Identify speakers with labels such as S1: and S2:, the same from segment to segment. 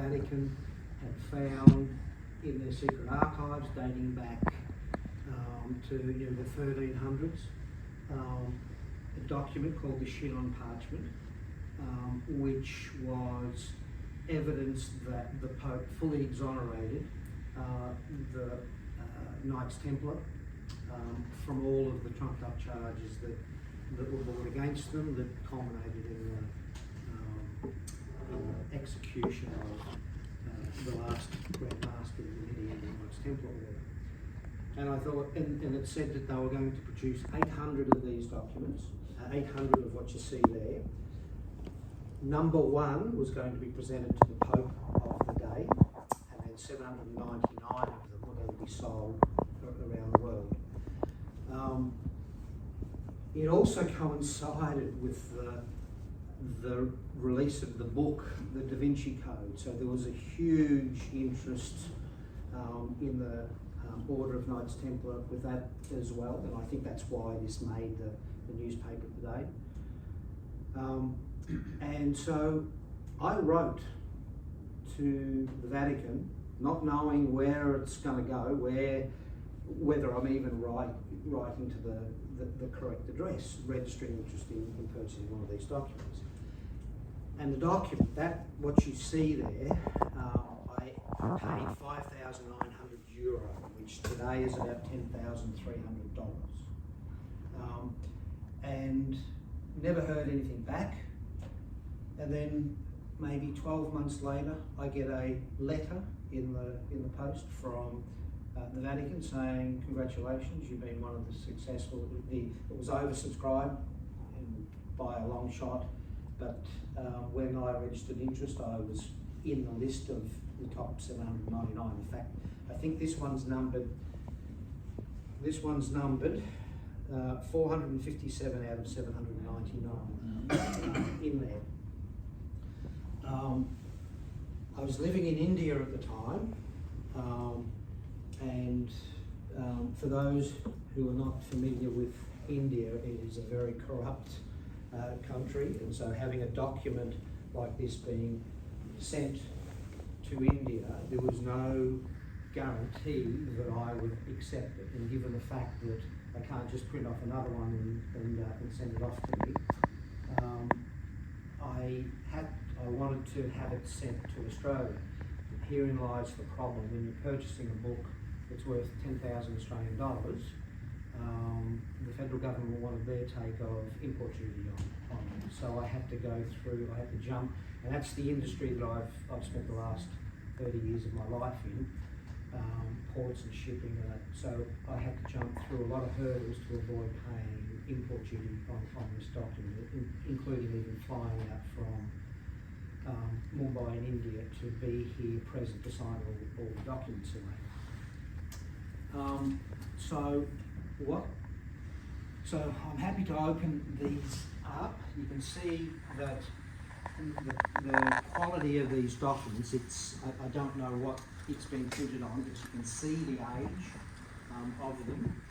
S1: Vatican had found in their secret archives dating back to the 1300s, a document called the Shin on Parchment, which was evidence that the Pope fully exonerated the Knights Templar from all of the trumped up charges that were brought against them, that culminated in the execution of the last Grand Master of the medieval Knights Templar order. And I thought, and it said that they were going to produce 800 of these documents, 800 of what you see there. Number one was going to be presented to the Pope of the day, and then 799 of them were going to be sold around the world. It also coincided with the release of the book, the Da Vinci Code. So there was a huge interest in the Order of Knights Templar with that as well, and I think that's why this made the newspaper today. And so I wrote to the Vatican, not knowing where it's going to go, whether I'm even writing to the correct address, registering interest in purchasing one of these documents. And the document, what you see there, I paid €5,900, which today is about $10,300. And never heard anything back. And then maybe 12 months later, I get a letter in the post from the Vatican saying, congratulations, you've been one of the successful, it was oversubscribed by a long shot, but when I registered interest, I was in the list of the top 799. In fact, I think this one's numbered 457 out of 799 in there. I was living in India at the time, and for those who are not familiar with India, it is a very corrupt country, and so having a document like this being sent to India, there was no guarantee that I would accept it, and given the fact that I can't just print off another one and send it off to me, I wanted to have it sent to Australia. Herein lies the problem. When you're purchasing a book that's worth 10,000 Australian dollars, the federal government wanted their take of import duty on it. So I had to jump, and that's the industry that I've spent the last 30 years of my life in, ports and shipping. So I had to jump through a lot of hurdles to avoid paying import duty on this document, including even flying out from Mumbai in India to be here present to sign all the documents away. So I'm happy to open these up. You can see that the quality of these documents, I don't know what it's been printed on, but you can see the age of them.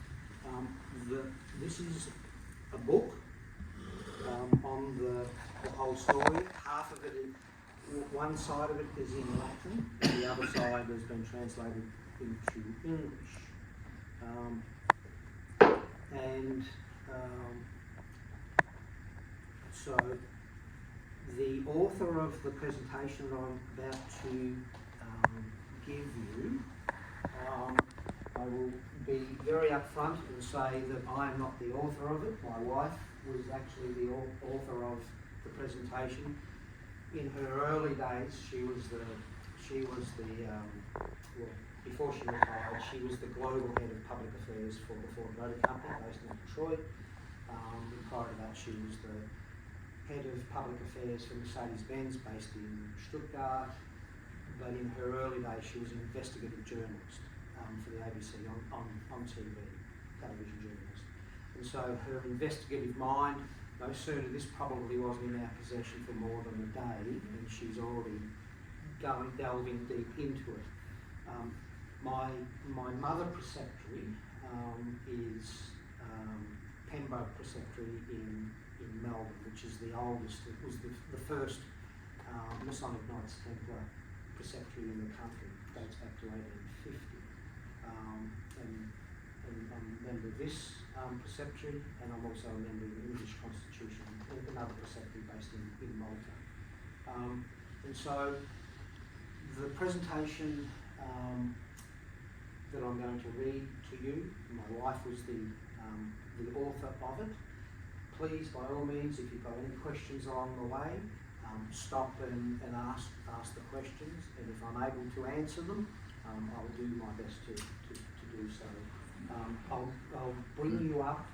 S1: This is a book on the whole story. Half of it, one side of it is in Latin, and the other side has been translated into English. So the author of the presentation that I'm about to give you, I will be very upfront and say that I am not the author of it. My wife was actually the author of the presentation. In her early days, before she retired, she was the global head of public affairs for the Ford Motor Company based in Detroit. Prior to that, she was the head of public affairs for Mercedes-Benz based in Stuttgart. But in her early days, she was an investigative journalist for the ABC on TV, television journalist. And so her investigative mind, no sooner, this probably wasn't in our possession for more than a day, and she's already delving deep into it. My mother preceptory is Pembroke Preceptory in Melbourne, which is the oldest. It was the first Masonic Knights Templar preceptory in the country, dates back to 1850. And I'm a member of this preceptory, and I'm also a member of the English Constitution, another preceptory based in Malta. And so the presentation that I'm going to read to you, my wife was the author of it. Please, by all means, if you've got any questions along the way, stop and ask the questions, and if I'm able to answer them, I'll do my best to do so. I'll bring you up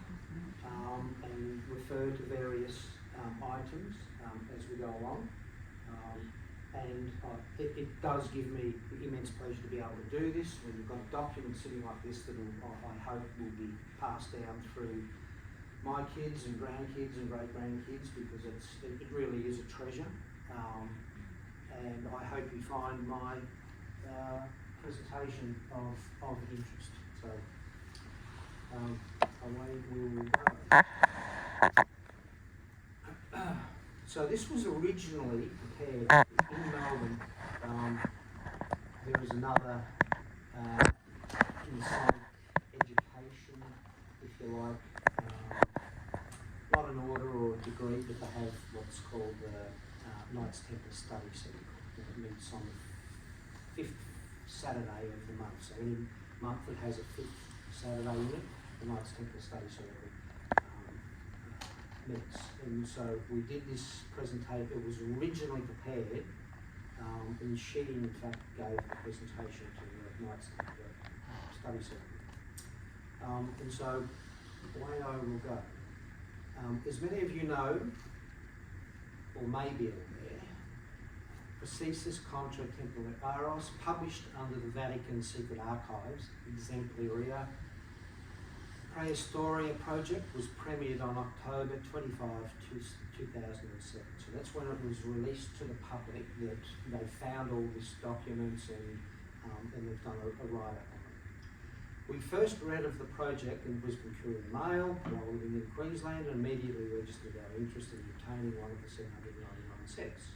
S1: and refer to various items as we go along. And it does give me immense pleasure to be able to do this when you've got a document sitting like this that I hope will be passed down through my kids and grandkids and great-grandkids, because it really is a treasure. And I hope you find my presentation of interest. So away we'll go. So this was originally prepared in Melbourne. There was another inside education, if you like, not an order or a degree, but they have what's called the Knights Templar Study Circle. It meets on the 5th Saturday of the month. So any month that has a 5th Saturday in it, the Knights Templar Study Circle meets. And so we did this presentation. It was originally prepared, and she in fact gave the presentation to the Knights Templar Study Circle. And so away I will go. As many of you know, or may be aware, Procesus contra Templar Aros, published under the Vatican Secret Archives, Exemplaria Praehistoria project, was premiered on October 25, 2007. So that's when it was released to the public, that they found all these documents and they've done a write-up on it. We first read of the project in Brisbane Courier Mail while living in Queensland, and immediately registered our interest in obtaining one of the 799 sets.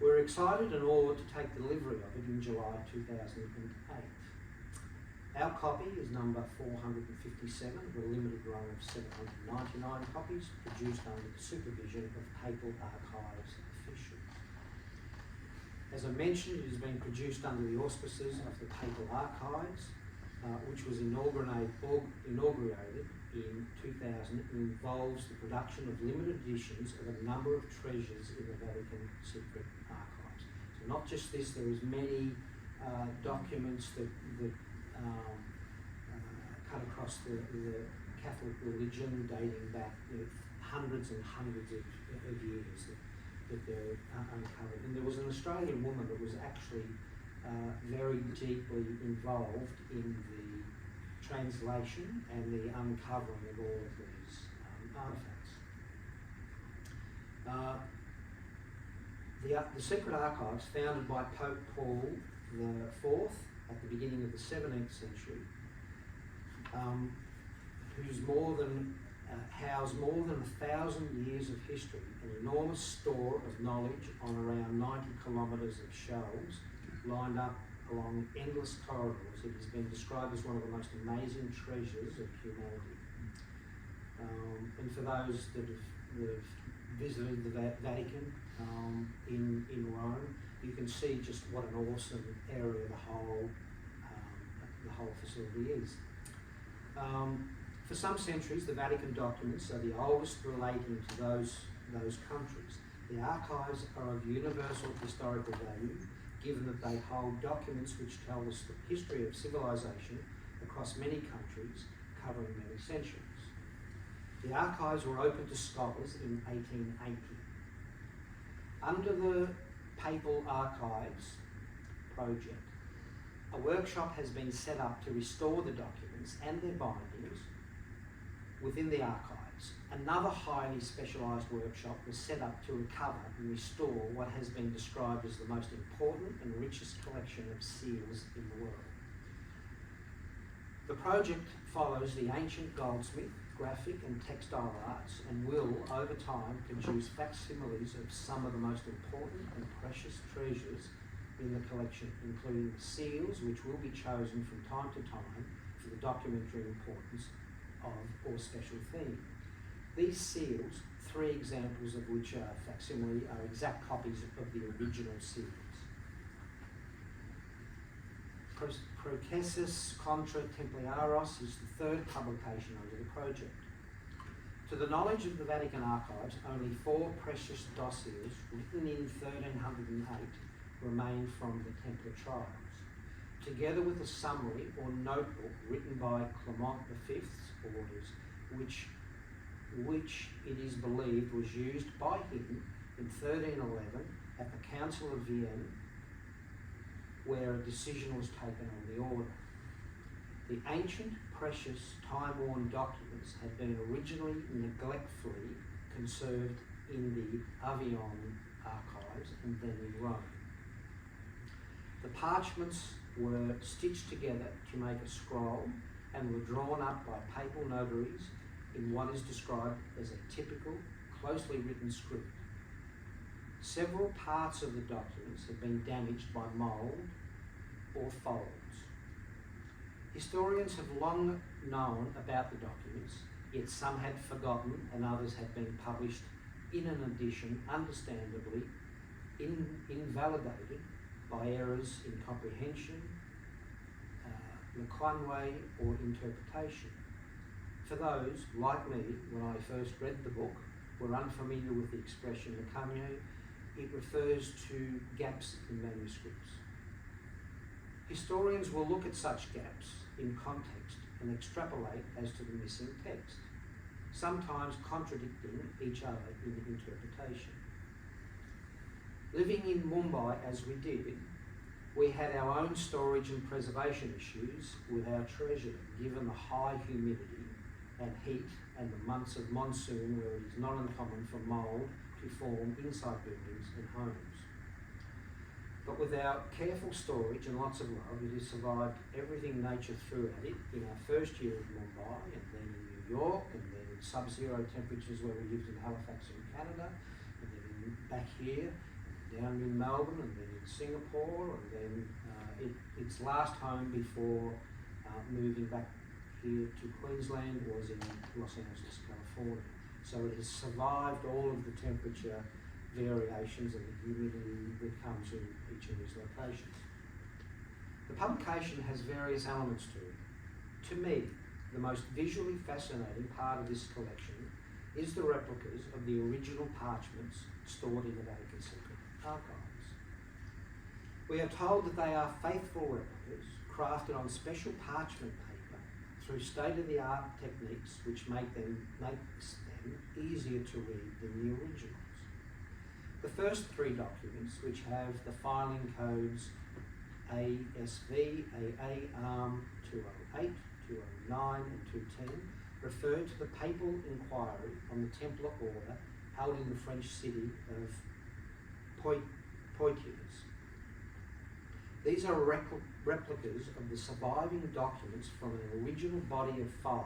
S1: We're excited and awed to take delivery of it in July 2008. Our copy is number 457 of a limited run of 799 copies, produced under the supervision of Papal Archives officials. As I mentioned, it has been produced under the auspices of the Papal Archives, which was inaugurated in 2000, and involves the production of limited editions of a number of treasures in the Vatican Secret Archives. So not just this, there is many documents that cut across the Catholic religion, dating back hundreds and hundreds of years that they're uncovered. And there was an Australian woman that was actually very deeply involved in the translation and the uncovering of all of these artefacts. The Secret Archives, founded by Pope Paul IV at the beginning of the 17th century, who's housed more than 1,000 years of history, an enormous store of knowledge on around 90 kilometres of shelves lined up along endless corridors. It has been described as one of the most amazing treasures of humanity. And for those that have visited the Vatican in Rome, you can see just what an awesome area the whole facility is. For some centuries, the Vatican documents are the oldest relating to those countries. The archives are of universal historical value, given that they hold documents which tell us the history of civilization across many countries, covering many centuries. The archives were opened to scholars in 1880. Under the Papal Archives project, a workshop has been set up to restore the documents and their bindings within the archives. Another highly specialised workshop was set up to recover and restore what has been described as the most important and richest collection of seals in the world. The project follows the ancient goldsmith, graphic and textile arts, and will, over time, produce facsimiles of some of the most important and precious treasures in the collection, including the seals, which will be chosen from time to time for the documentary importance of or special theme. These seals, 3 examples of which are facsimile, are exact copies of the original seals. Procesus contra Templiaros is the 3rd publication under the project. To the knowledge of the Vatican archives, only 4 precious dossiers written in 1308 remain from the Templar trials, together with a summary or notebook written by Clement V's orders, which it is believed was used by him in 1311 at the Council of Vienne, where a decision was taken on the order. The ancient, precious, time-worn documents had been originally neglectfully conserved in the Avignon archives and then in Rome. The parchments were stitched together to make a scroll and were drawn up by papal notaries in what is described as a typical, closely written script. Several parts of the documents have been damaged by mould or folds. Historians have long known about the documents, yet some had forgotten and others had been published in an edition understandably invalidated by errors in comprehension, lequanwe, or interpretation. For those, like me, when I first read the book, were unfamiliar with the expression lequanwe, it refers to gaps in manuscripts. Historians will look at such gaps in context and extrapolate as to the missing text, sometimes contradicting each other in interpretation. Living in Mumbai as we did, we had our own storage and preservation issues with our treasure, given the high humidity and heat and the months of monsoon where it is not uncommon for mould to form inside buildings and homes. But with our careful storage and lots of love, it has survived everything nature threw at it in our first year of Mumbai, and then in New York, and then in sub-zero temperatures where we lived in Halifax in Canada, and then back here, down in Melbourne, and then in Singapore, and then its last home before moving back here to Queensland was in Los Angeles, California. So it has survived all of the temperature variations and the humidity that comes in each of these locations. The publication has various elements to it. To me, the most visually fascinating part of this collection is the replicas of the original parchments stored in the Vatican Secret archives. We are told that they are faithful replicas crafted on special parchment paper through state-of-the-art techniques which makes them easier to read than the originals. The first 3 documents, which have the filing codes ASV, AA, ARM 208, 209 and 210, refer to the papal inquiry on the Templar order held in the French city of Poitiers. These are replicas of the surviving documents from an original body of 5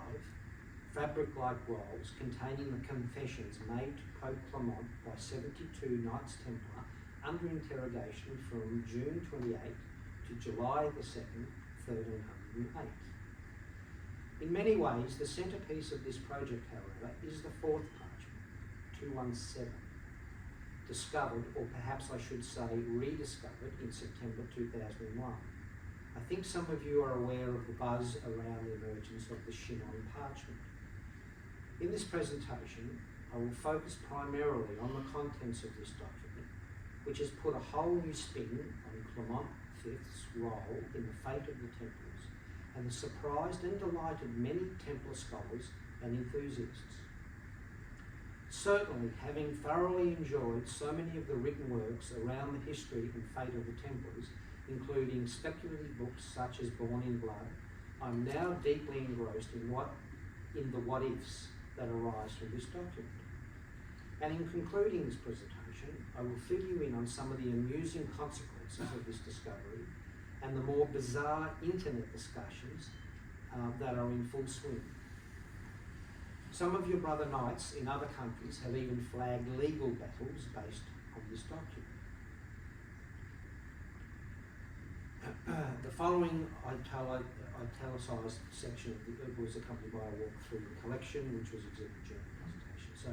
S1: fabric-like rolls containing the confessions made to Pope Clement by 72 Knights Templar under interrogation from June 28 to July 2nd, 1308. In many ways, the centrepiece of this project, however, is the 4th parchment, 217, discovered, or perhaps I should say rediscovered, in September 2001. I think some of you are aware of the buzz around the emergence of the Chinon parchment. In this presentation, I will focus primarily on the contents of this document, which has put a whole new spin on Clement V's role in the fate of the Templars, and has surprised and delighted many Templar scholars and enthusiasts. Certainly, having thoroughly enjoyed so many of the written works around the history and fate of the Templars, including speculative books such as Born in Blood, I'm now deeply engrossed in the what-ifs that arise from this document. And in concluding this presentation, I will fill you in on some of the amusing consequences of this discovery and the more bizarre internet discussions that are in full swing. Some of your brother knights in other countries have even flagged legal battles based on this document. The following italicized section was accompanied by a walk through the collection, which was exhibited during the presentation. So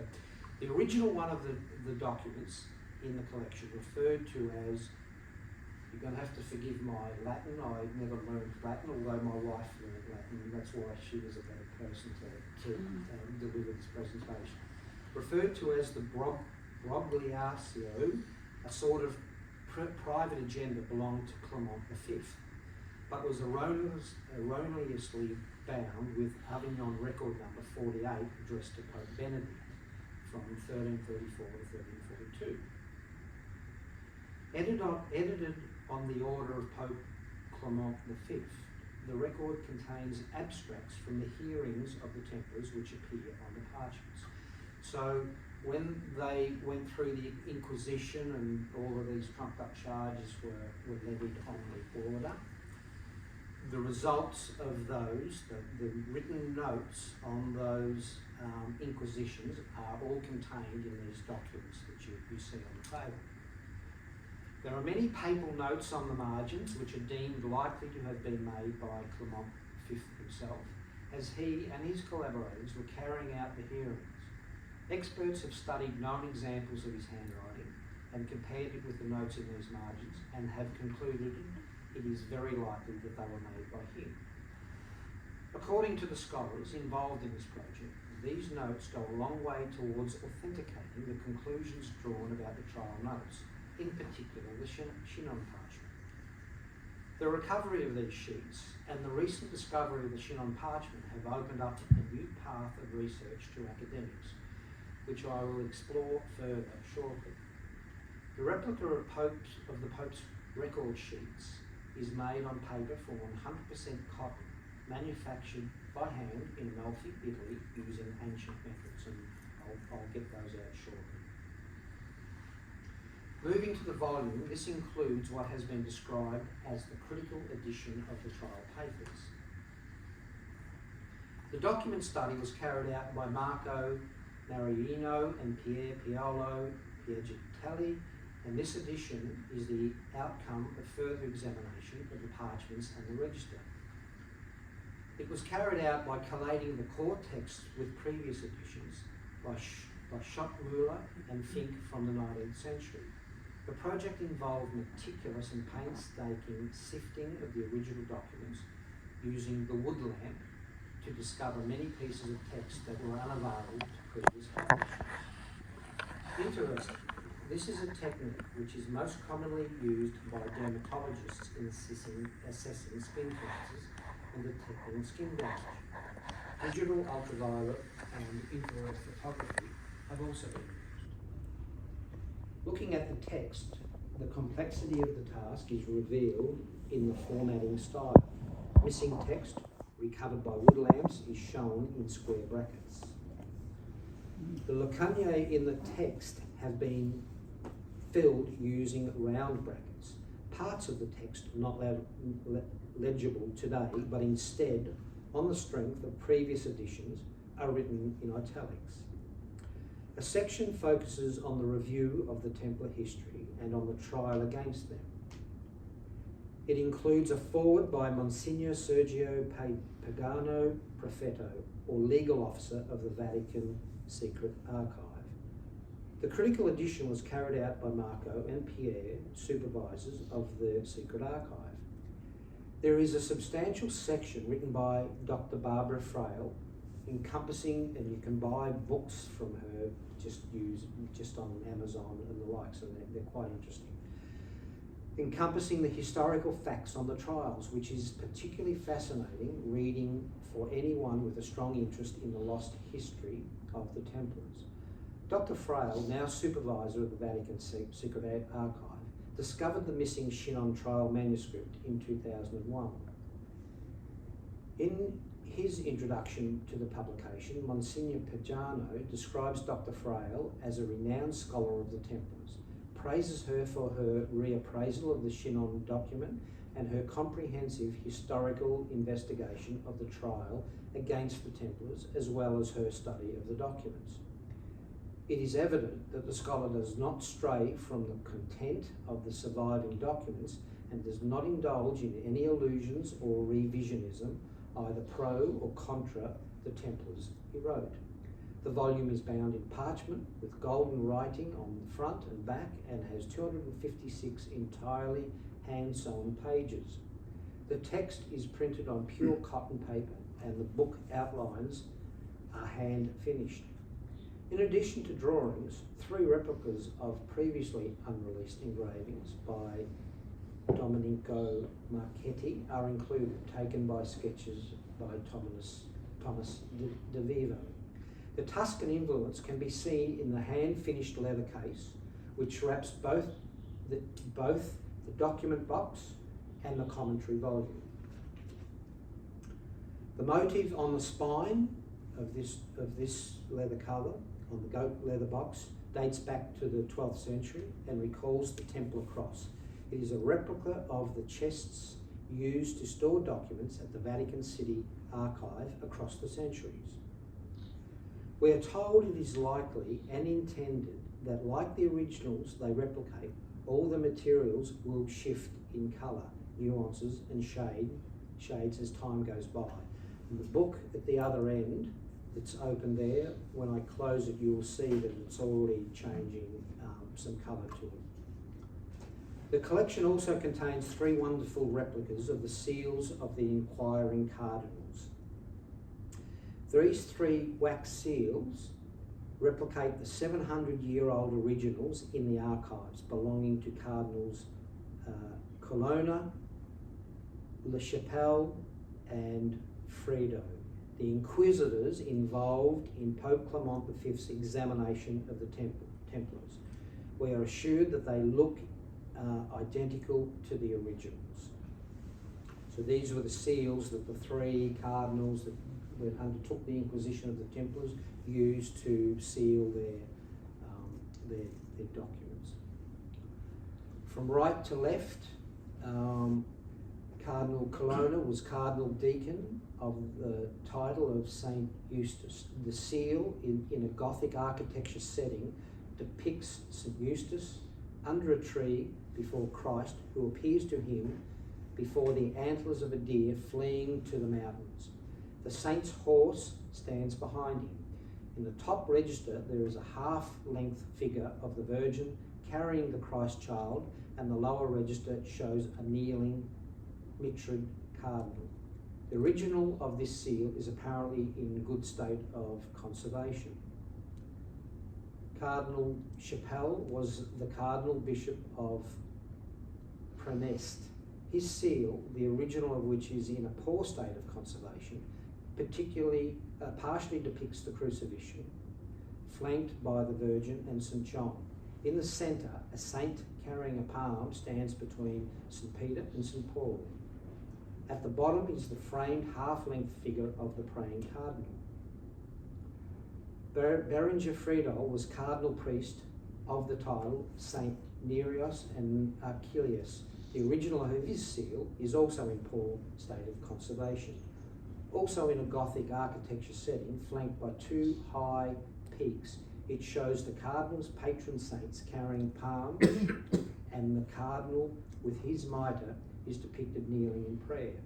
S1: the original one of the documents in the collection referred to as, you're going to have to forgive my Latin, I never learned Latin, although my wife learned Latin, and that's why she was a better person to deliver this presentation. Referred to as the Brogliasio, a sort of private agenda belonged to Clement V, but was erroneously bound with Avignon record number 48 addressed to Pope Benedict from 1334 to 1342. Edited on the order of Pope Clement V, the record contains abstracts from the hearings of the Templars which appear on the parchments. So when they went through the Inquisition and all of these trumped up charges were levied on the order, the results of those, the written notes on those inquisitions are all contained in these documents that you see on the table. There are many papal notes on the margins which are deemed likely to have been made by Clement V himself, as he and his collaborators were carrying out the hearings. Experts have studied known examples of his handwriting and compared it with the notes in these margins and have concluded it is very likely that they were made by him. According to the scholars involved in this project, these notes go a long way towards authenticating the conclusions drawn about the trial notes, in particular the Chinon parchment. The recovery of these sheets and the recent discovery of the Chinon parchment have opened up a new path of research to academics, which I will explore further shortly. The replica of the Pope's record sheets is made on paper from 100% cotton, manufactured by hand in Amalfi, Italy, using ancient methods, and I'll get those out shortly. Moving to the volume, this includes what has been described as the critical edition of the trial papers. The document study was carried out by Marco Mariano and Pier Piolo Piergitelli, and this edition is the outcome of further examination of the parchments and the register. It was carried out by collating the core text with previous editions by Schottmüller and Fink from the 19th century. The project involved meticulous and painstaking sifting of the original documents using the wood lamp to discover many pieces of text that were unavailable to previous publishers. Interesting, this is a technique which is most commonly used by dermatologists in assessing skin cancers and detecting skin damage. Digital, ultraviolet and infrared photography have also been used. Looking at the text, the complexity of the task is revealed in the formatting style. Missing text, recovered by wood lamps, is shown in square brackets. The lacunae in the text have been filled using round brackets. Parts of the text not legible today, but instead, on the strength of previous editions, are written in italics. A section focuses on the review of the Templar history and on the trial against them. It includes a foreword by Monsignor Sergio Pagano Prefetto, or legal officer of the Vatican Secret Archive. The critical edition was carried out by Marco and Pierre, supervisors of the Secret Archive. There is a substantial section written by Dr. Barbara Frail, encompassing, and you can buy books from her just on Amazon and the like, so they're quite interesting. Encompassing the historical facts on the trials, which is particularly fascinating reading for anyone with a strong interest in the lost history of the Templars. Dr. Frail, now supervisor of the Vatican Secret Archive, discovered the missing Chinon trial manuscript in 2001. In his introduction to the publication, Monsignor Pagano describes Dr. Frail as a renowned scholar of the Templars, praises her for her reappraisal of the Chinon document and her comprehensive historical investigation of the trial against the Templars, as well as her study of the documents. It is evident that the scholar does not stray from the content of the surviving documents, and does not indulge in any allusions or revisionism, either pro or contra the Templars he wrote. The volume is bound in parchment with golden writing on the front and back and has 256 entirely hand-sewn pages. The text is printed on pure cotton paper and the book outlines are hand-finished. In addition to drawings, 3 replicas of previously unreleased engravings by Domenico Marchetti are included, taken by sketches by Thomas de Vivo. The Tuscan influence can be seen in the hand-finished leather case, which wraps both the document box and the commentary volume. The motif on the spine of this leather cover, on the goat leather box, dates back to the 12th century and recalls the Templar cross. It is a replica of the chests used to store documents at the Vatican City Archive across the centuries. We are told it is likely and intended that, like the originals they replicate, all the materials will shift in colour, nuances and shades as time goes by. And the book at the other end, that's open there, when I close it you will see that it's already changing some colour to it. The collection also contains 3 wonderful replicas of the seals of the inquiring cardinals. These 3 wax seals replicate the 700-year-old originals in the archives belonging to Cardinals Colonna, La Chapelle and Fredo, the inquisitors involved in Pope Clement V's examination of the Templars. We are assured that they look identical to the originals. So these were the seals that the 3 cardinals that undertook the Inquisition of the Templars used to seal their documents. From right to left, Cardinal Colonna was Cardinal Deacon of the title of Saint Eustace. The seal, in a Gothic architecture setting, depicts St. Eustace under a tree before Christ, who appears to him before the antlers of a deer fleeing to the mountains. The saint's horse stands behind him. In the top register, there is a half-length figure of the Virgin carrying the Christ child, and the lower register shows a kneeling mitred cardinal. The original of this seal is apparently in good state of conservation. Cardinal Chapelle was the Cardinal Bishop of Praeneste. His seal, the original of which is in a poor state of conservation, partially depicts the crucifixion, flanked by the Virgin and St. John. In the centre, a saint carrying a palm stands between St. Peter and St. Paul. At the bottom is the framed half-length figure of the praying cardinal. Berenger Friedel was cardinal priest of the title St. Nereus and Achilles. The original of his seal is also in poor state of conservation. Also in a Gothic architecture setting, flanked by 2 high peaks, it shows the cardinal's patron saints carrying palms and the cardinal with his mitre is depicted kneeling in prayer.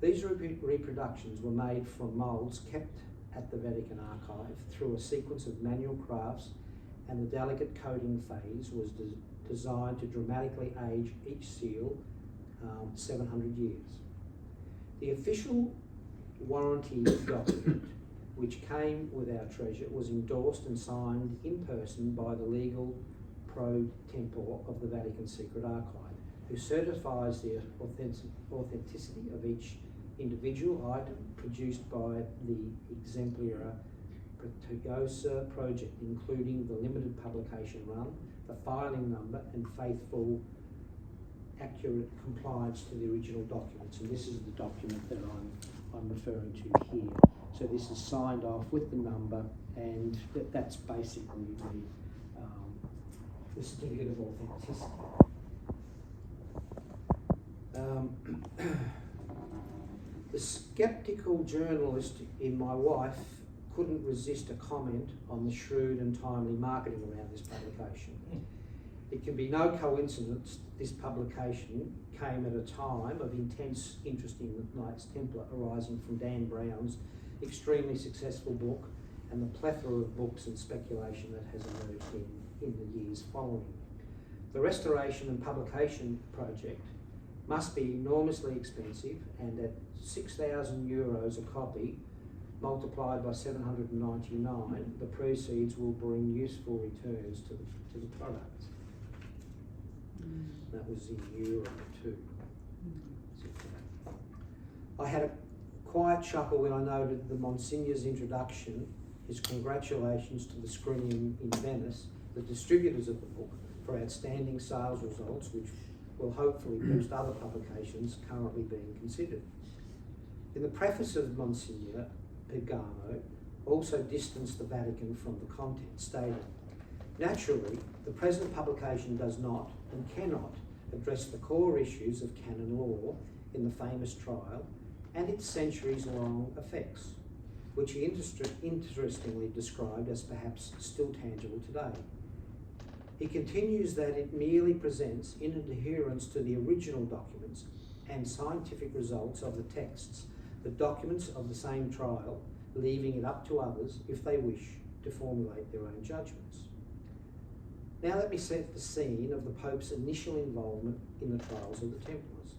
S1: These reproductions were made from moulds kept at the Vatican Archive through a sequence of manual crafts, and the delicate coating phase was designed to dramatically age each seal 700 years. The official warranty document, which came with our treasure, was endorsed and signed in person by the legal pro tempore of the Vatican Secret Archive, who certifies the authenticity of each individual item produced by the Exemplar Protegosa project, including the limited publication run, the filing number, and faithful, accurate compliance to the original documents. And this is the document that I'm referring to here. So this is signed off with the number, and that's basically the certificate of authenticity. The sceptical journalist in my wife couldn't resist a comment on the shrewd and timely marketing around this publication. It can be no coincidence this publication came at a time of intense interest in the Knights Templar arising from Dan Brown's extremely successful book and the plethora of books and speculation that has emerged in the years following. The restoration and publication project must be enormously expensive, and at €6,000 a copy, multiplied by 799, the proceeds will bring useful returns to the product. That was in euro too. I had a quiet chuckle when I noted the Monsignor's introduction, his congratulations to the screening in Venice, the distributors of the book, for outstanding sales results, which will hopefully boost other publications currently being considered. In the preface of Monsignor, Pagano also distanced the Vatican from the content, stating, "Naturally, the present publication does not and cannot address the core issues of canon law in the famous trial and its centuries-long effects, which he interestingly described as perhaps still tangible today." He continues that it merely presents, in adherence to the original documents and scientific results of the texts, the documents of the same trial, leaving it up to others, if they wish, to formulate their own judgments. Now let me set the scene of the Pope's initial involvement in the trials of the Templars.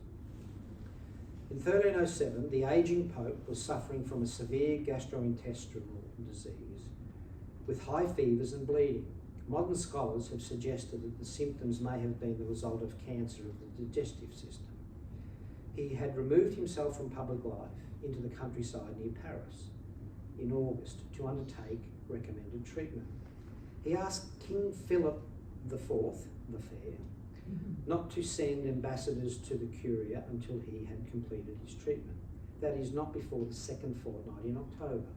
S1: In 1307, the ageing Pope was suffering from a severe gastrointestinal disease, with high fevers and bleeding. Modern scholars have suggested that the symptoms may have been the result of cancer of the digestive system. He had removed himself from public life into the countryside near Paris in August to undertake recommended treatment. He asked King Philip IV, the Fair, not to send ambassadors to the Curia until he had completed his treatment. That is, not before the second fortnight in October.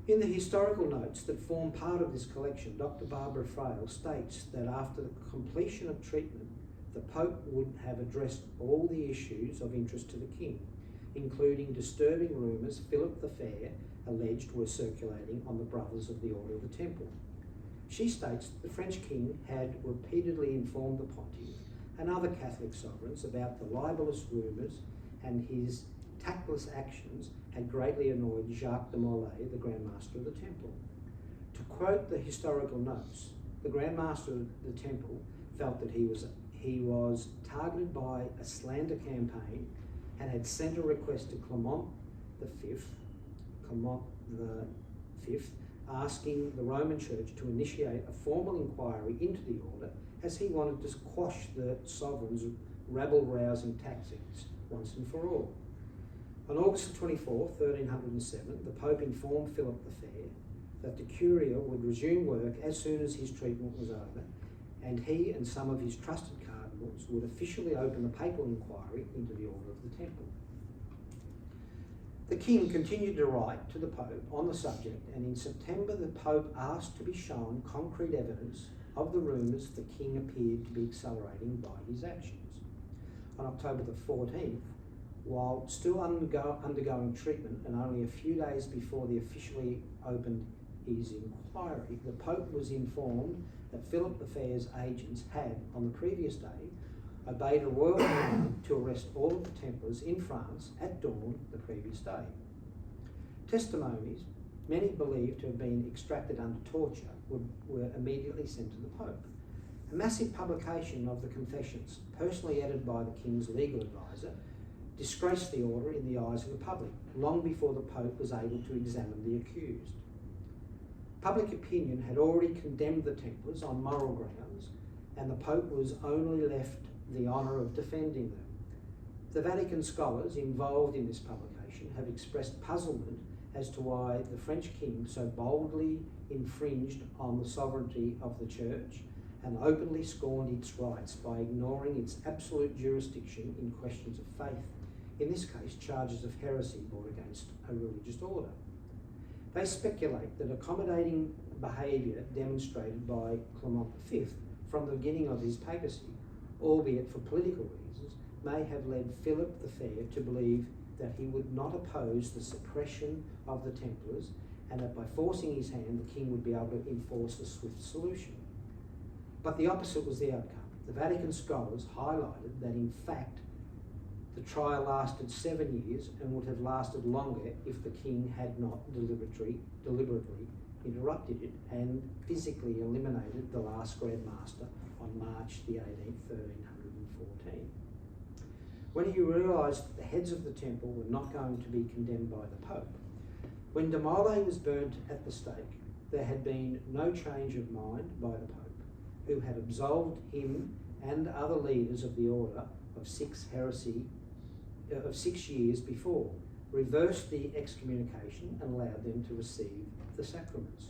S1: In the historical notes that form part of this collection, Dr. Barbara Frail states that after the completion of treatment, the Pope would have addressed all the issues of interest to the King, including disturbing rumours Philip the Fair alleged were circulating on the Brothers of the Order of the Temple. She states that the French King had repeatedly informed the Pontiff and other Catholic sovereigns about the libellous rumours, and his tactless actions had greatly annoyed Jacques de Molay, the Grand Master of the Temple. To quote the historical notes, the Grand Master of the Temple felt that he was targeted by a slander campaign and had sent a request to Clement V, asking the Roman Church to initiate a formal inquiry into the order, as he wanted to quash the sovereign's rabble-rousing tactics once and for all. On August 24, 1307, the Pope informed Philip the Fair that the Curia would resume work as soon as his treatment was over, and he and some of his trusted cardinals would officially open the papal inquiry into the Order of the Temple. The King continued to write to the Pope on the subject, and in September the Pope asked to be shown concrete evidence of the rumours the King appeared to be accelerating by his actions. On October the 14th, while still undergoing treatment and only a few days before the officially opened his inquiry, the Pope was informed that Philip the Fair's agents had, on the previous day, obeyed a royal command to arrest all of the Templars in France at dawn the previous day. Testimonies, many believed to have been extracted under torture, were immediately sent to the Pope. A massive publication of the confessions, personally edited by the King's legal advisor, disgraced the order in the eyes of the public, long before the Pope was able to examine the accused. Public opinion had already condemned the Templars on moral grounds, and the Pope was only left the honour of defending them. The Vatican scholars involved in this publication have expressed puzzlement as to why the French King so boldly infringed on the sovereignty of the Church and openly scorned its rights by ignoring its absolute jurisdiction in questions of faith, in this case charges of heresy brought against a religious order. They speculate that accommodating behaviour demonstrated by Clement V from the beginning of his papacy, albeit for political reasons, may have led Philip the Fair to believe that he would not oppose the suppression of the Templars, and that by forcing his hand the King would be able to enforce a swift solution. But the opposite was the outcome. The Vatican scholars highlighted that in fact the trial lasted 7 years and would have lasted longer if the king had not deliberately interrupted it and physically eliminated the last Grand Master on March the 18th, 1314. When he realised that the heads of the temple were not going to be condemned by the Pope, when de Molay was burnt at the stake, there had been no change of mind by the Pope, who had absolved him and other leaders of the order of 6 years before, reversed the excommunication and allowed them to receive the sacraments.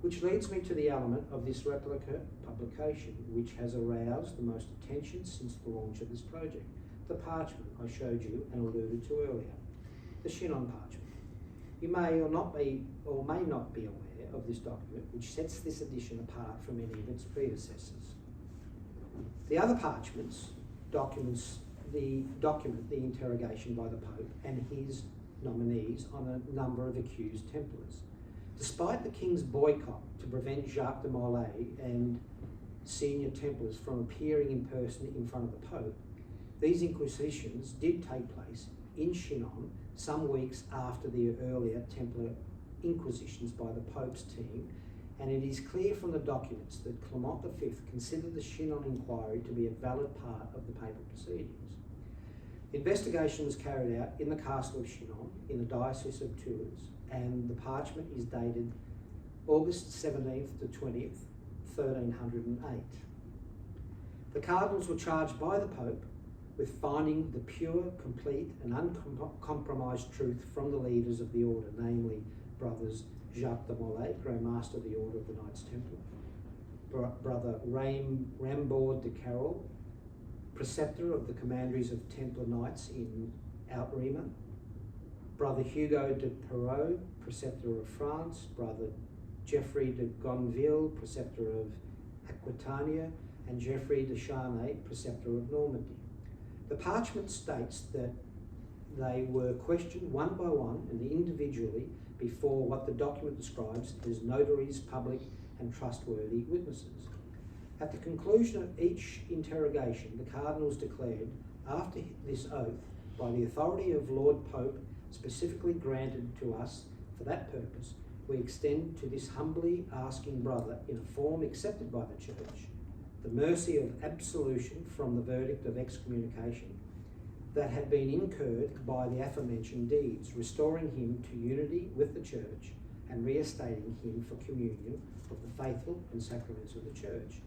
S1: Which leads me to the element of this replica publication, which has aroused the most attention since the launch of this project, the parchment I showed you and alluded to earlier, the Chinon parchment. You may or may not be aware of this document, which sets this edition apart from any of its predecessors. The other parchments document the interrogation by the Pope and his nominees on a number of accused Templars. Despite the king's boycott to prevent Jacques de Molay and senior Templars from appearing in person in front of the Pope, these inquisitions did take place in Chinon some weeks after the earlier Templar inquisitions by the Pope's team, and it is clear from the documents that Clement V considered the Chinon inquiry to be a valid part of the papal proceedings. The investigation was carried out in the castle of Chinon in the Diocese of Tours, and the parchment is dated August 17th to 20th, 1308. The cardinals were charged by the Pope with finding the pure, complete and uncompromised truth from the leaders of the order, namely brothers Jacques de Molay, Grand Master of the Order of the Knights Templar, brother Rambord de Carroll, preceptor of the commanderies of Templar Knights in Outremer, brother Hugo de Perrot, preceptor of France, brother Geoffrey de Gonville, preceptor of Aquitania, and Geoffrey de Charnay, preceptor of Normandy. The parchment states that they were questioned one by one and individually before what the document describes as notaries, public and trustworthy witnesses. At the conclusion of each interrogation, the cardinals declared, after this oath, by the authority of Lord Pope specifically granted to us for that purpose, we extend to this humbly asking brother in a form accepted by the Church, the mercy of absolution from the verdict of excommunication that had been incurred by the aforementioned deeds, restoring him to unity with the Church and reinstating him for communion of the faithful and sacraments of the Church.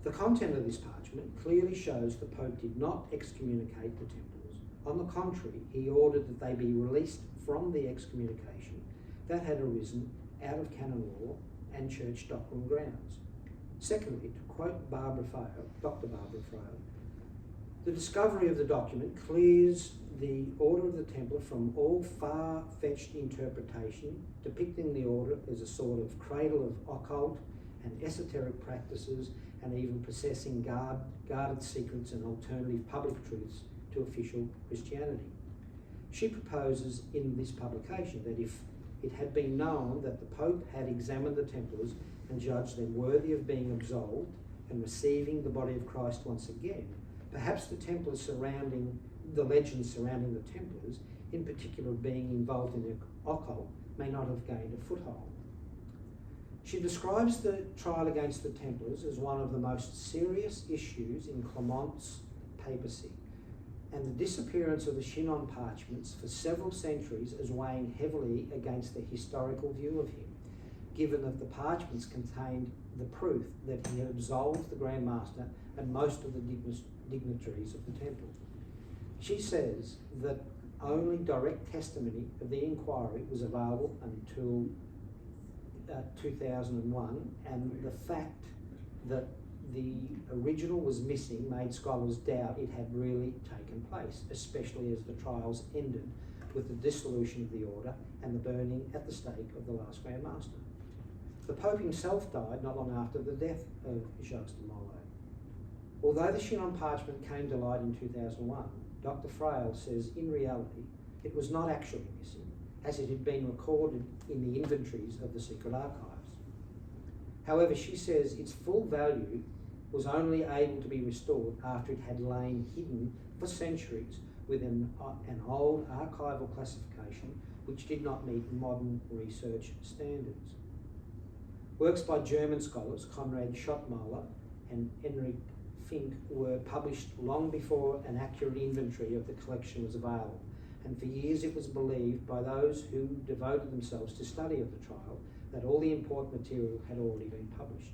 S1: The content of this parchment clearly shows the Pope did not excommunicate the Templars. On the contrary, he ordered that they be released from the excommunication that had arisen out of canon law and church doctrine grounds. Secondly, to quote Dr. Barbara Frail, the discovery of the document clears the Order of the Templar from all far-fetched interpretation, depicting the order as a sort of cradle of occult and esoteric practices, and even possessing guarded secrets and alternative public truths to official Christianity. She proposes in this publication that if it had been known that the Pope had examined the Templars and judged them worthy of being absolved and receiving the body of Christ once again, perhaps the legends surrounding the Templars, in particular being involved in the occult, may not have gained a foothold. She describes the trial against the Templars as one of the most serious issues in Clement's papacy, and the disappearance of the Chinon parchments for several centuries as weighing heavily against the historical view of him, given that the parchments contained the proof that he had absolved the Grand Master and most of the dignitaries of the temple. She says that only direct testimony of the inquiry was available until 2001, and the fact that the original was missing made scholars doubt it had really taken place, especially as the trials ended with the dissolution of the order and the burning at the stake of the last Grand Master. The Pope himself died not long after the death of Jacques de Molay. Although the Chinon parchment came to light in 2001, Dr. Frail says in reality it was not actually missing, as it had been recorded in the inventories of the secret archives. However, she says its full value was only able to be restored after it had lain hidden for centuries within an old archival classification which did not meet modern research standards. Works by German scholars Konrad Schottmüller and Henrik Fink were published long before an accurate inventory of the collection was available, and for years it was believed by those who devoted themselves to study of the trial that all the important material had already been published.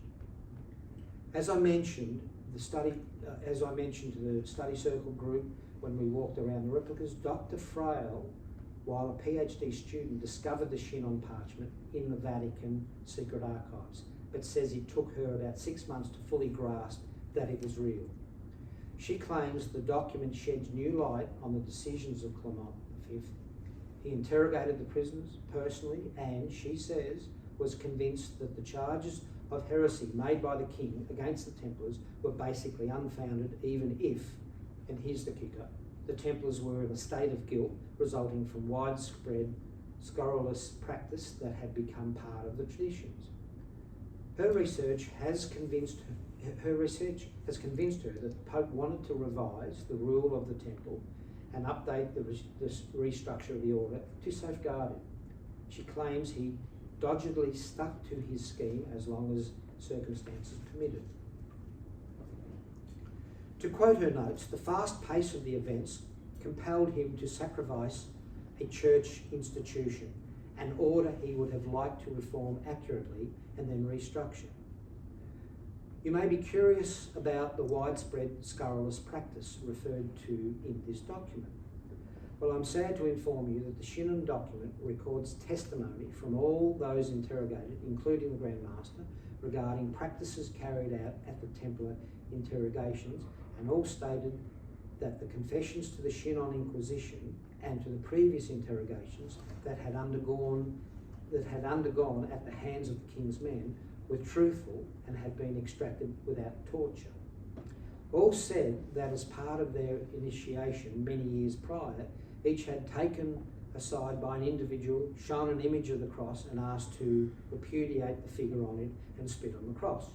S1: As I mentioned to the study circle group when we walked around the replicas, Dr. Frail, while a PhD student, discovered the Shin on parchment in the Vatican secret archives, but says it took her about 6 months to fully grasp that it was real. She claims the document sheds new light on the decisions of Clement V. He interrogated the prisoners personally and, she says, was convinced that the charges of heresy made by the king against the Templars were basically unfounded, even if, and here's the kicker, the Templars were in a state of guilt resulting from widespread scurrilous practice that had become part of the traditions. Her research has convinced her that the Pope wanted to revise the rule of the temple and update the restructure of the order to safeguard it. She claims he doggedly stuck to his scheme as long as circumstances permitted. To quote her notes, the fast pace of the events compelled him to sacrifice a church institution, an order he would have liked to reform accurately and then restructure. You may be curious about the widespread scurrilous practice referred to in this document. Well, I'm sad to inform you that the Shinnon document records testimony from all those interrogated, including the Grand Master, regarding practices carried out at the Templar interrogations, and all stated that the confessions to the Shinnon Inquisition and to the previous interrogations that had undergone at the hands of the King's men were truthful and had been extracted without torture. All said that as part of their initiation many years prior, each had taken aside by an individual, shown an image of the cross and asked to repudiate the figure on it and spit on the cross.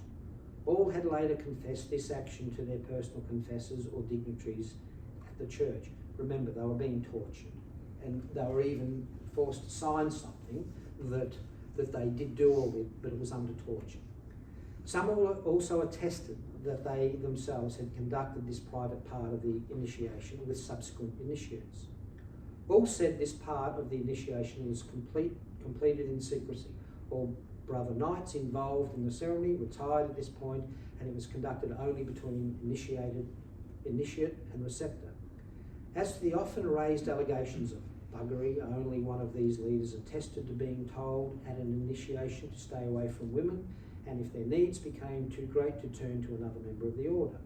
S1: All had later confessed this action to their personal confessors or dignitaries at the church. Remember, they were being tortured, and they were even forced to sign something that they did do all it, but it was under torture. Some also attested that they themselves had conducted this private part of the initiation with subsequent initiates. All said this part of the initiation was completed in secrecy. All brother knights involved in the ceremony retired at this point, and it was conducted only between initiate and receptor. As to the often raised allegations of buggery, only one of these leaders attested to being told at an initiation to stay away from women, and if their needs became too great, to turn to another member of the order.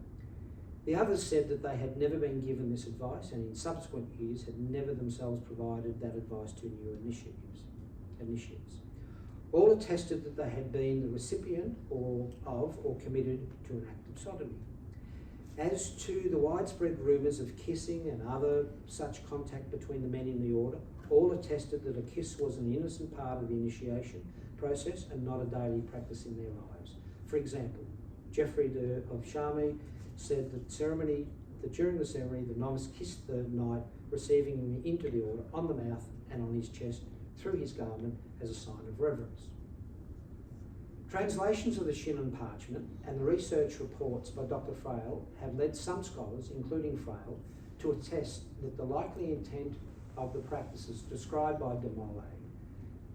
S1: The others said that they had never been given this advice, and in subsequent years had never themselves provided that advice to new initiates. All attested that they had been the recipient or committed to an act of sodomy. As to the widespread rumours of kissing and other such contact between the men in the order, all attested that a kiss was an innocent part of the initiation process and not a daily practice in their lives. For example, Geoffrey of Charmy said that during the ceremony the novice kissed the knight, receiving him into the order on the mouth and on his chest through his garment as a sign of reverence. Translations of the Shinnon parchment and the research reports by Dr. Frail have led some scholars, including Frail, to attest that the likely intent of the practices described by de Molay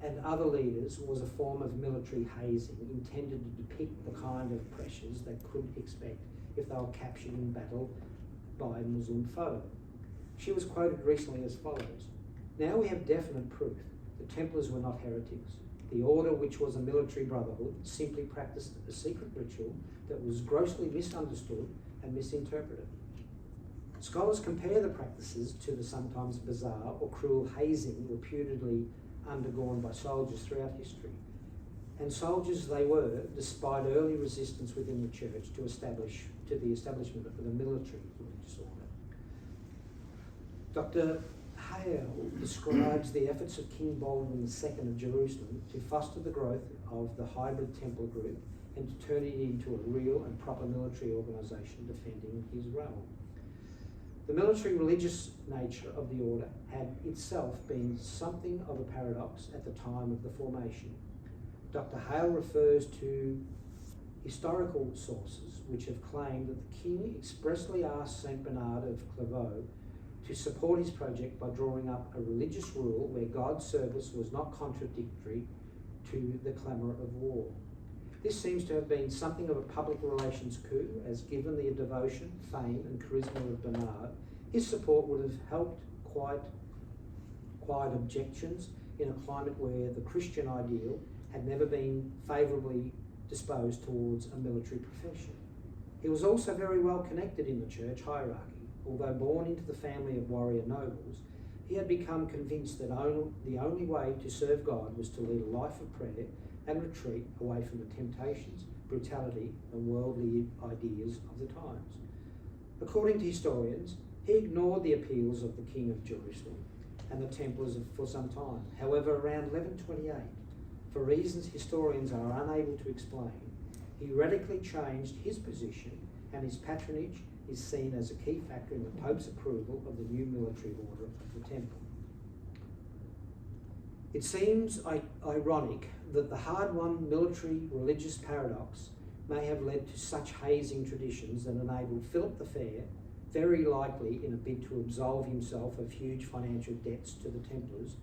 S1: and other leaders was a form of military hazing intended to depict the kind of pressures they could expect if they were captured in battle by a Muslim foe. She was quoted recently as follows: "Now we have definite proof the Templars were not heretics. The order, which was a military brotherhood, simply practiced a secret ritual that was grossly misunderstood and misinterpreted." Scholars compare the practices to the sometimes bizarre or cruel hazing reputedly undergone by soldiers throughout history. And soldiers they were, despite early resistance within the church to the establishment of a military religious order. Dr. Hale describes the efforts of King Baldwin II of Jerusalem to foster the growth of the hybrid Templar group and to turn it into a real and proper military organisation defending his realm. The military religious nature of the order had itself been something of a paradox at the time of the formation. Dr. Hale refers to historical sources which have claimed that the king expressly asked St. Bernard of Clairvaux to support his project by drawing up a religious rule where God's service was not contradictory to the clamour of war. This seems to have been something of a public relations coup, as given the devotion, fame and charisma of Bernard, his support would have helped quiet objections in a climate where the Christian ideal had never been favourably disposed towards a military profession. He was also very well connected in the church hierarchy. Although born into the family of warrior nobles, he had become convinced that the only way to serve God was to lead a life of prayer and retreat away from the temptations, brutality and worldly ideas of the times. According to historians, he ignored the appeals of the King of Jerusalem and the Templars for some time. However, around 1128, for reasons historians are unable to explain, he radically changed his position, and his patronage is seen as a key factor in the Pope's approval of the new military order of the Temple. It seems ironic that the hard-won military religious paradox may have led to such hazing traditions that enabled Philip the Fair, very likely in a bid to absolve himself of huge financial debts to the Templars,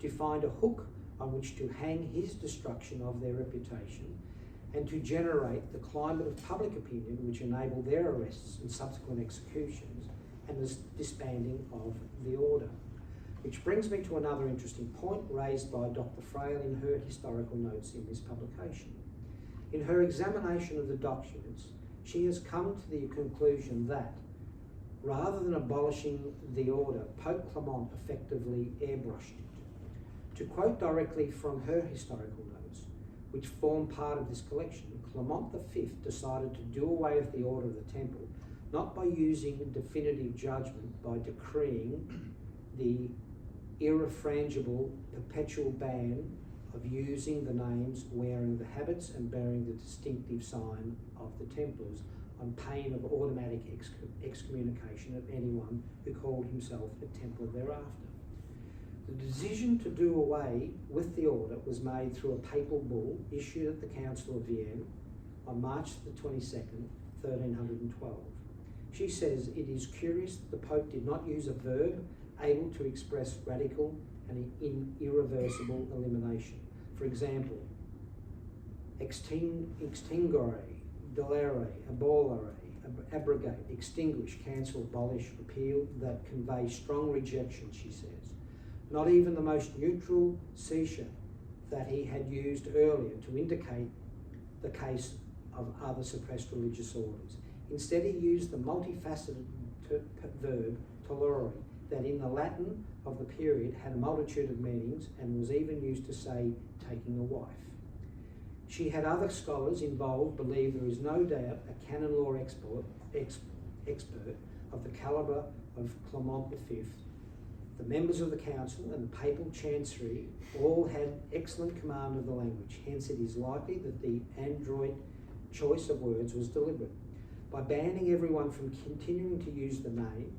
S1: to find a hook on which to hang his destruction of their reputation and to generate the climate of public opinion which enabled their arrests and subsequent executions and the disbanding of the order. Which brings me to another interesting point raised by Dr. Frail in her historical notes in this publication. In her examination of the documents, she has come to the conclusion that, rather than abolishing the order, Pope Clement effectively airbrushed it. To quote directly from her historical notes, which form part of this collection, Clement V decided to do away with the order of the Temple, not by using definitive judgment, by decreeing the irrefrangible perpetual ban of using the names, wearing the habits and bearing the distinctive sign of the Templars on pain of automatic excommunication of anyone who called himself a Templar thereafter. The decision to do away with the order was made through a papal bull issued at the Council of Vienne on March the 22nd, 1312. She says it is curious that the Pope did not use a verb able to express radical and irreversible elimination. For example, extinguere, delere, abolere, abrogate, extinguish, cancel, abolish, repeal, that convey strong rejection, she says. Not even the most neutral seizure that he had used earlier to indicate the case of other suppressed religious orders. Instead, he used the multifaceted verb tolere, that in the Latin of the period had a multitude of meanings and was even used to say taking a wife. She had other scholars involved believe there is no doubt a canon law expert of the calibre of Clement V. The members of the council and the papal chancery all had excellent command of the language, hence it is likely that the adroit choice of words was deliberate. By banning everyone from continuing to use the name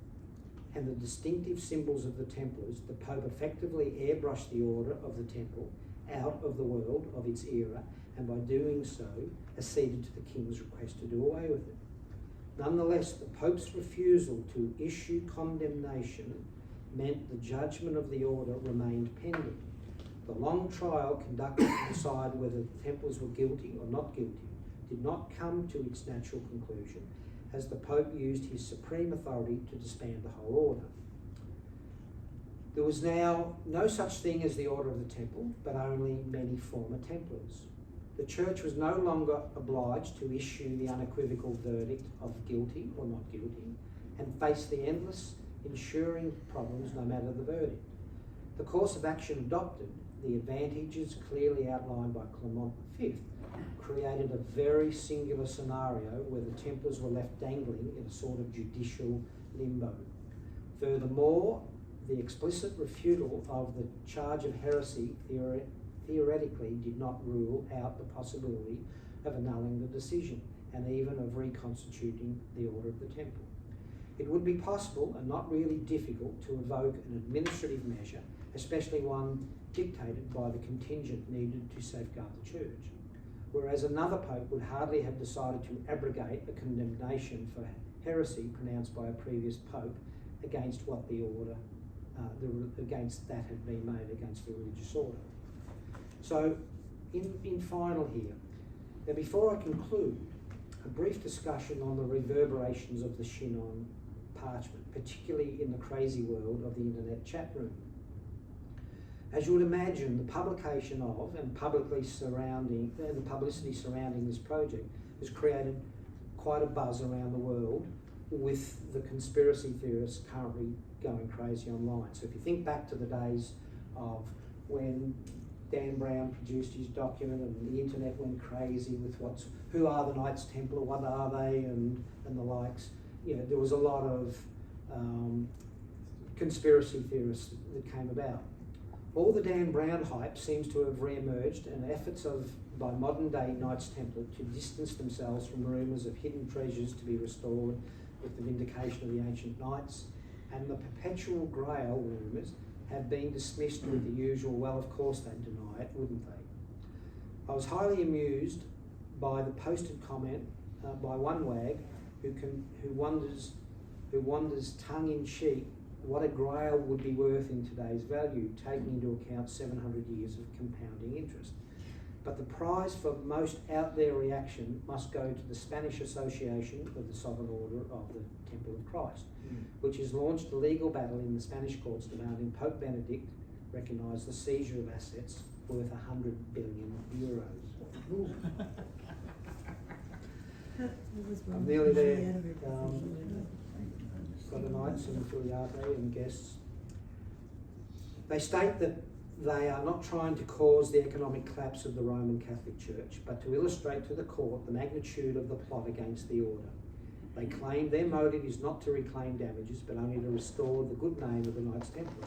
S1: and the distinctive symbols of the Templars, the Pope effectively airbrushed the order of the Temple out of the world of its era, and by doing so, acceded to the King's request to do away with it. Nonetheless, the Pope's refusal to issue condemnation meant the judgment of the order remained pending. The long trial conducted to decide whether the Templars were guilty or not guilty did not come to its natural conclusion, as the Pope used his supreme authority to disband the whole order. There was now no such thing as the Order of the Temple, but only many former Templars. The Church was no longer obliged to issue the unequivocal verdict of guilty or not guilty, and face the endless ensuing problems no matter the verdict. The course of action adopted, the advantages clearly outlined by Clement V, created a very singular scenario where the Templars were left dangling in a sort of judicial limbo. Furthermore, the explicit refutal of the charge of heresy theoretically did not rule out the possibility of annulling the decision and even of reconstituting the order of the temple. It would be possible and not really difficult to evoke an administrative measure, especially one dictated by the contingent needed to safeguard the church, whereas another pope would hardly have decided to abrogate a condemnation for heresy pronounced by a previous pope against what the order, against that had been made against the religious order. So, in final here, now before I conclude, a brief discussion on the reverberations of the Shinon parchment, particularly in the crazy world of the internet chat room. As you would imagine, the publication of and publicity surrounding this project has created quite a buzz around the world, with the conspiracy theorists currently going crazy online. So if you think back to the days of when Dan Brown produced his document and the internet went crazy with who are the Knights Templar, what are they, and the likes, there was a lot of conspiracy theorists that came about. All the Dan Brown hype seems to have re-emerged, and efforts by modern-day Knights Templar to distance themselves from rumours of hidden treasures to be restored with the vindication of the ancient knights, and the perpetual Grail rumours have been dismissed with the usual, well, of course they'd deny it, wouldn't they? I was highly amused by the posted comment by one wag who wonders tongue-in-cheek what a Grail would be worth in today's value, taking into account 700 years of compounding interest. But the prize for most out there reaction must go to the Spanish Association of the Sovereign Order of the Temple of Christ, which has launched a legal battle in the Spanish courts demanding Pope Benedict recognise the seizure of assets worth 100 billion euros. I'm nearly there. Got the Knights and Filiate and guests. They state that they are not trying to cause the economic collapse of the Roman Catholic Church, but to illustrate to the court the magnitude of the plot against the order. They claim their motive is not to reclaim damages, but only to restore the good name of the Knights Templar.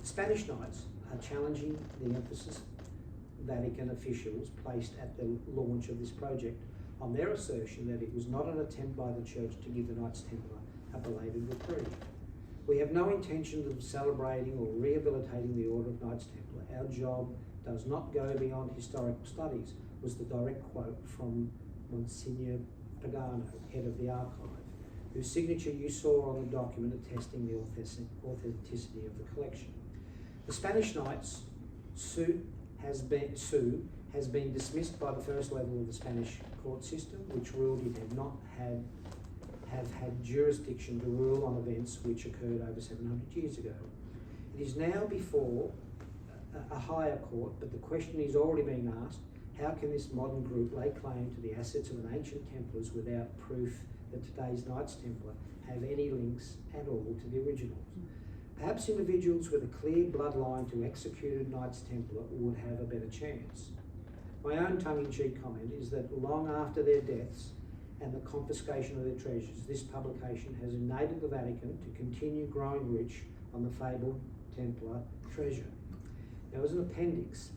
S1: The Spanish Knights are challenging the emphasis Vatican officials placed at the launch of this project on their assertion that it was not an attempt by the Church to give the Knights Templar a belated reprieve. We have no intention of celebrating or rehabilitating the Order of Knights Templar. Our job does not go beyond historical studies, was the direct quote from Monsignor Pagano, head of the archive, whose signature you saw on the document attesting the authenticity of the collection. The Spanish Knights suit has been dismissed by the first level of the Spanish court system, which ruled it had not had jurisdiction to rule on events which occurred over 700 years ago. It is now before a higher court, but the question is already being asked: how can this modern group lay claim to the assets of an ancient Templars without proof that today's Knights Templar have any links at all to the originals? Perhaps individuals with a clear bloodline to executed Knights Templar would have a better chance. My own tongue-in-cheek comment is that long after their deaths and the confiscation of their treasures, this publication has enabled the Vatican to continue growing rich on the fabled Templar treasure. Now, as an appendix,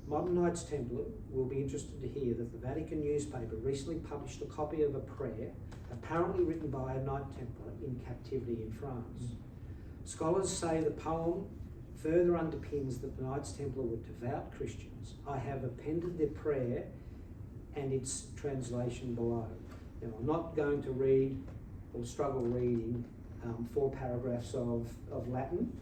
S1: modern Knights Templar will be interested to hear that the Vatican newspaper recently published a copy of a prayer apparently written by a Knight Templar in captivity in France. Scholars say the poem further underpins that the Knights Templar were devout Christians. I have appended their prayer and its translation below. Now, I'm not going to read or struggle reading 4 paragraphs of Latin,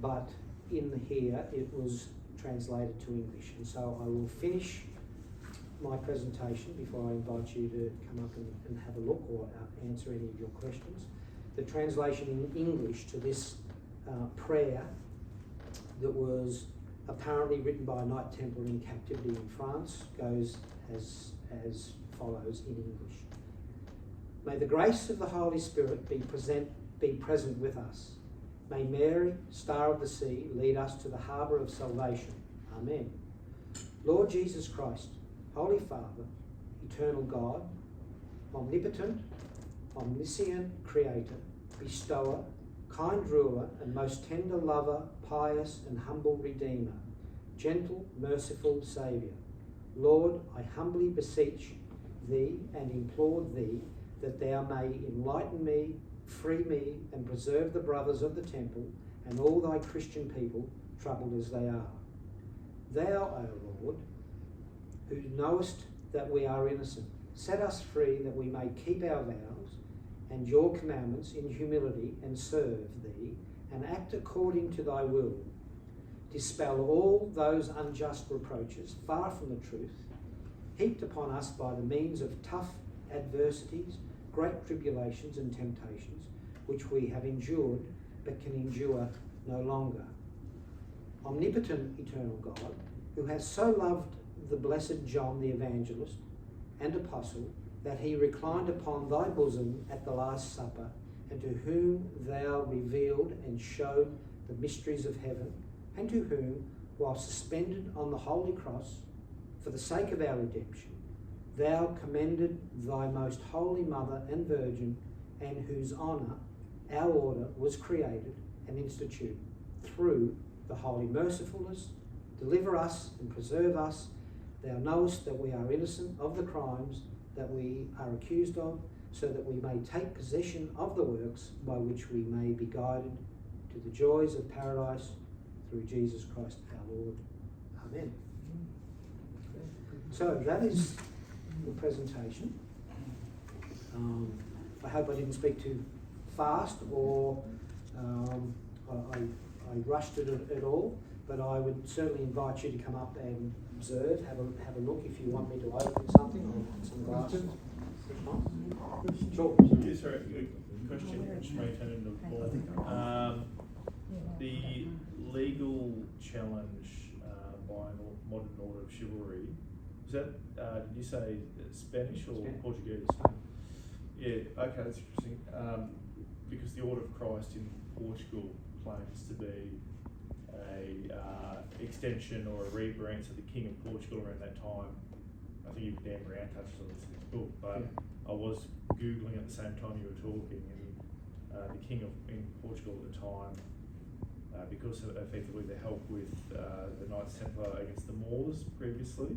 S1: but in here it was translated to English. And so I will finish my presentation before I invite you to come up and have a look or answer any of your questions. The translation in English to this prayer that was apparently written by a Knight Templar in captivity in France goes as follows in English. May the grace of the Holy Spirit be present with us. May Mary, Star of the Sea, lead us to the harbour of salvation. Amen. Lord Jesus Christ, Holy Father, eternal God, omnipotent, omniscient Creator, bestower, kind ruler, and most tender lover, pious and humble Redeemer, gentle, merciful Saviour. Lord, I humbly beseech thee and implored thee that thou may enlighten me, free me, and preserve the brothers of the temple and all thy Christian people, troubled as they are. Thou, O Lord, who knowest that we are innocent, set us free that we may keep our vows and your commandments in humility and serve thee and act according to thy will. Dispel all those unjust reproaches, far from the truth, heaped upon us by the means of tough adversities, great tribulations and temptations, which we have endured but can endure no longer. Omnipotent eternal God, who has so loved the blessed John the Evangelist and Apostle, that he reclined upon thy bosom at the Last Supper, and to whom thou revealed and showed the mysteries of heaven, and to whom, while suspended on the holy cross, for the sake of our redemption, thou commended thy most holy Mother and Virgin, and whose honour our order was created and instituted through the holy mercifulness, deliver us and preserve us. Thou knowest that we are innocent of the crimes that we are accused of, so that we may take possession of the works by which we may be guided to the joys of paradise through Jesus Christ our Lord. Amen. So that is the presentation. I hope I didn't speak too fast or I rushed it at all, but I would certainly invite you to come up and observe, have a look if you want me to open something or some glasses. Sure.
S2: Yes, sorry, a question which may turn into a ball. The legal challenge by a modern order of chivalry, is that, did you say Spanish or Portuguese? Yeah, okay, that's interesting. Because the Order of Christ in Portugal claims to be a extension or a rebrand to the King of Portugal around that time. I think even Dan Brown touches on this in his book, but I was Googling at the same time you were talking, and the King in Portugal at the time, because of effectively the help with the Knights Templar against the Moors previously,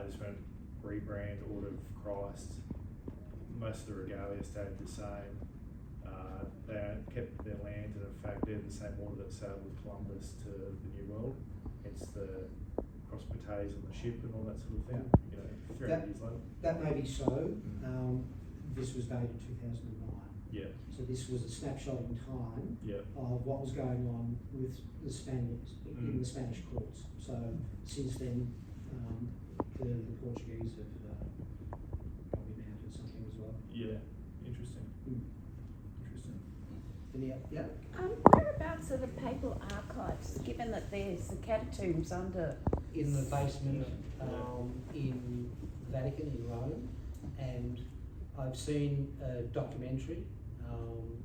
S2: just went rebrand Order of Christ. Most of the regalia stayed the same. They kept their land, and in fact they're the same order that sailed with Columbus to the New World. It's the cross battalions on the ship and all that sort of thing. You know, 300 years later.
S1: That may be so. This was dated 2009.
S2: Yeah.
S1: So this was a snapshot in time of what was going on with the Spaniards in the Spanish courts. So since then, the Portuguese have probably mounted something as well.
S2: Yeah, interesting. Interesting.
S3: Whereabouts are the papal archives, given that there's the catacombs under?
S1: In the basement in the Vatican in Rome, and I've seen a documentary on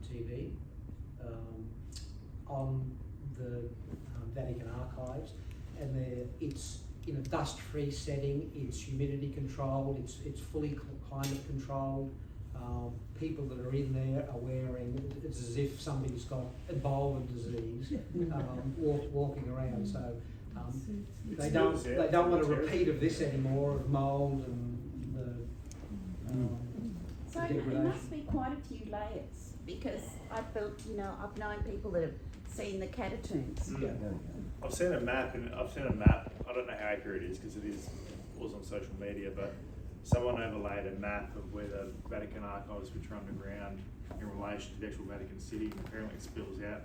S1: TV on the Vatican archives, and it's in a dust-free setting. It's humidity controlled. It's fully climate controlled. People that are in there are wearing, it's as if somebody's got Ebola disease walking around. So they don't want a repeat of this anymore, of mould and the
S3: So it must be quite a few layers, because I've known people that have seen the catacombs.
S2: I've seen a map. I don't know how accurate it is because it was on social media, but someone overlaid a map of where the Vatican archives, which are underground, in relation to the actual Vatican City, and apparently it spills out